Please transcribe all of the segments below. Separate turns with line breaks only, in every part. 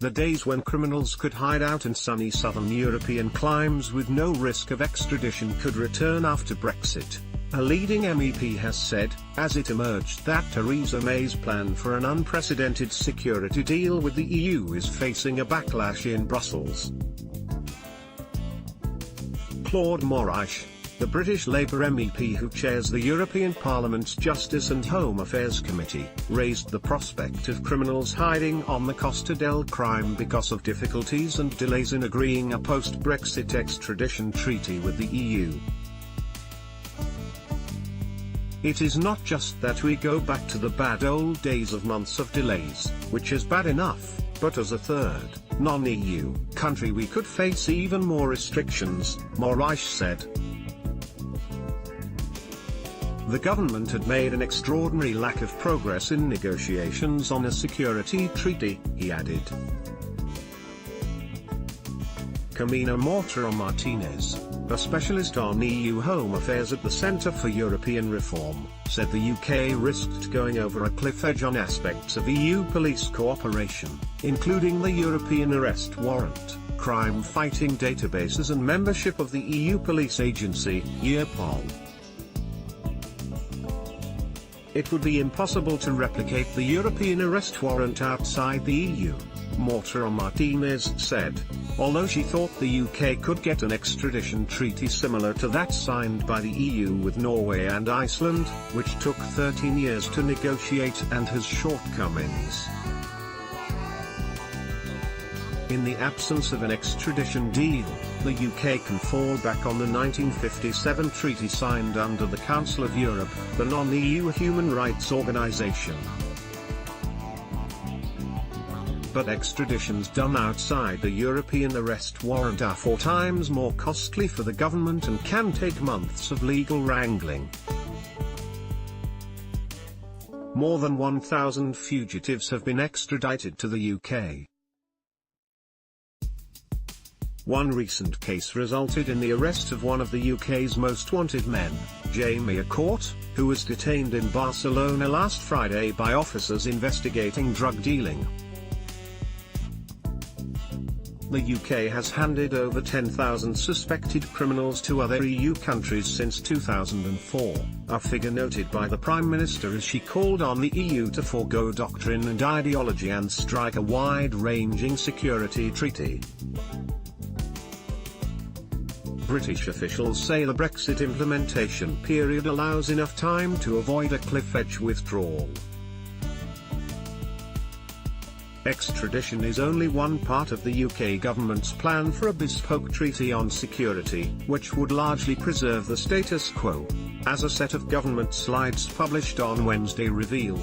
The days when criminals could hide out in sunny southern European climes with no risk of extradition could return after Brexit, a leading MEP has said, as it emerged that Theresa May's plan for an unprecedented security deal with the EU is facing a backlash in Brussels. Claude Moraes, the British Labour MEP who chairs the European Parliament's Justice and Home Affairs Committee, raised the prospect of criminals hiding on the Costa del Crime because of difficulties and delays in agreeing a post-Brexit extradition treaty with the EU. It is not just that we go back to the bad old days of months of delays, which is bad enough, but as a third, non-EU country we could face even more restrictions, Moraes said. The government had made an extraordinary lack of progress in negotiations on a security treaty, he added. Carmina Mortero Martinez, a specialist on EU home affairs at the Centre for European Reform, said the UK risked going over a cliff edge on aspects of EU police cooperation, including the European arrest warrant, crime-fighting databases and membership of the EU police agency, Europol. It would be impossible to replicate the European arrest warrant outside the EU, Mortero Martinez said, although she thought the UK could get an extradition treaty similar to that signed by the EU with Norway and Iceland, which took 13 years to negotiate and has shortcomings. In the absence of an extradition deal, the UK can fall back on the 1957 treaty signed under the Council of Europe, the non-EU human rights organization. But extraditions done outside the European arrest warrant are 4 times more costly for the government and can take months of legal wrangling. More than 1,000 fugitives have been extradited to the UK. One recent case resulted in the arrest of one of the UK's most wanted men, Jamie Court, who was detained in Barcelona last Friday by officers investigating drug dealing. The UK has handed over 10,000 suspected criminals to other EU countries since 2004, a figure noted by the Prime Minister as she called on the EU to forego doctrine and ideology and strike a wide-ranging security treaty. British officials say the Brexit implementation period allows enough time to avoid a cliff-edge withdrawal. Extradition is only one part of the UK government's plan for a bespoke treaty on security, which would largely preserve the status quo, as a set of government slides published on Wednesday revealed.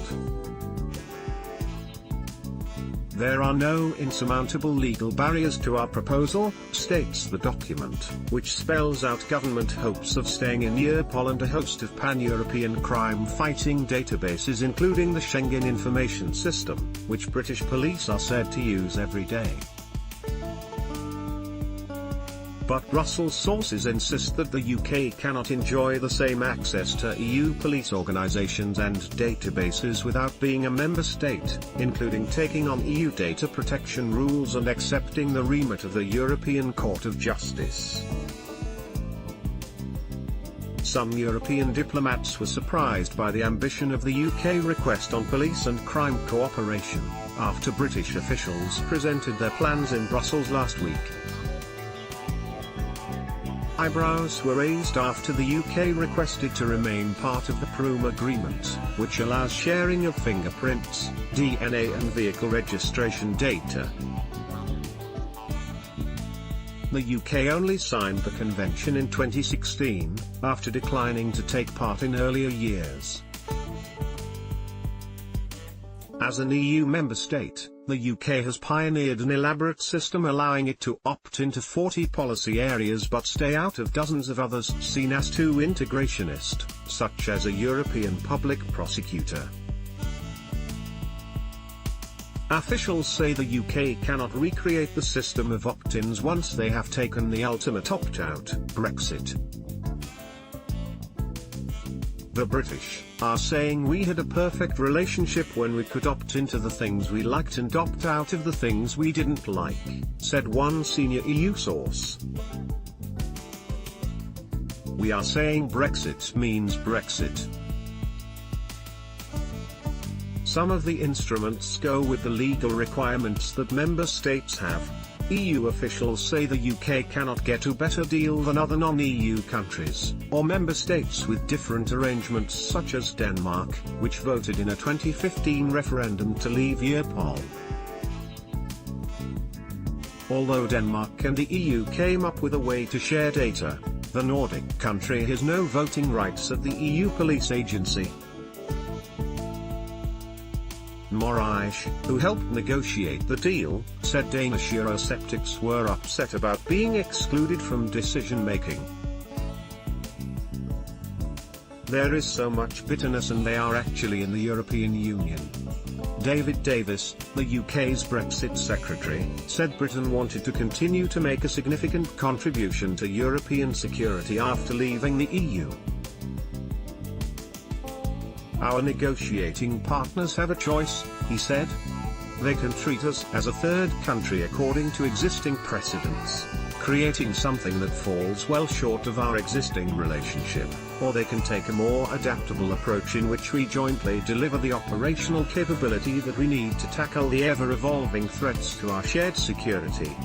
There are no insurmountable legal barriers to our proposal, states the document, which spells out government hopes of staying in Europol and a host of pan-European crime-fighting databases including the Schengen Information System, which British police are said to use every day. But Brussels sources insist that the UK cannot enjoy the same access to EU police organisations and databases without being a member state, including taking on EU data protection rules and accepting the remit of the European Court of Justice. Some European diplomats were surprised by the ambition of the UK request on police and crime cooperation, after British officials presented their plans in Brussels last week. Eyebrows were raised after the UK requested to remain part of the Prüm agreement, which allows sharing of fingerprints, DNA and vehicle registration data. The UK only signed the convention in 2016, after declining to take part in earlier years. As an EU member state, the UK has pioneered an elaborate system allowing it to opt into 40 policy areas but stay out of dozens of others seen as too integrationist, such as a European public prosecutor. Officials say the UK cannot recreate the system of opt-ins once they have taken the ultimate opt-out, Brexit. The British are saying we had a perfect relationship when we could opt into the things we liked and opt out of the things we didn't like, said one senior EU source. We are saying Brexit means Brexit. Some of the instruments go with the legal requirements that member states have. EU officials say the UK cannot get a better deal than other non-EU countries, or member states with different arrangements such as Denmark, which voted in a 2015 referendum to leave Europol. Although Denmark and the EU came up with a way to share data, the Nordic country has no voting rights at the EU police agency. Moraes, who helped negotiate the deal, said Danish Eurosceptics were upset about being excluded from decision-making. There is so much bitterness and they are actually in the European Union. David Davis, the UK's Brexit secretary, said Britain wanted to continue to make a significant contribution to European security after leaving the EU. Our negotiating partners have a choice, he said. They can treat us as a third country according to existing precedents, creating something that falls well short of our existing relationship, or they can take a more adaptable approach in which we jointly deliver the operational capability that we need to tackle the ever-evolving threats to our shared security.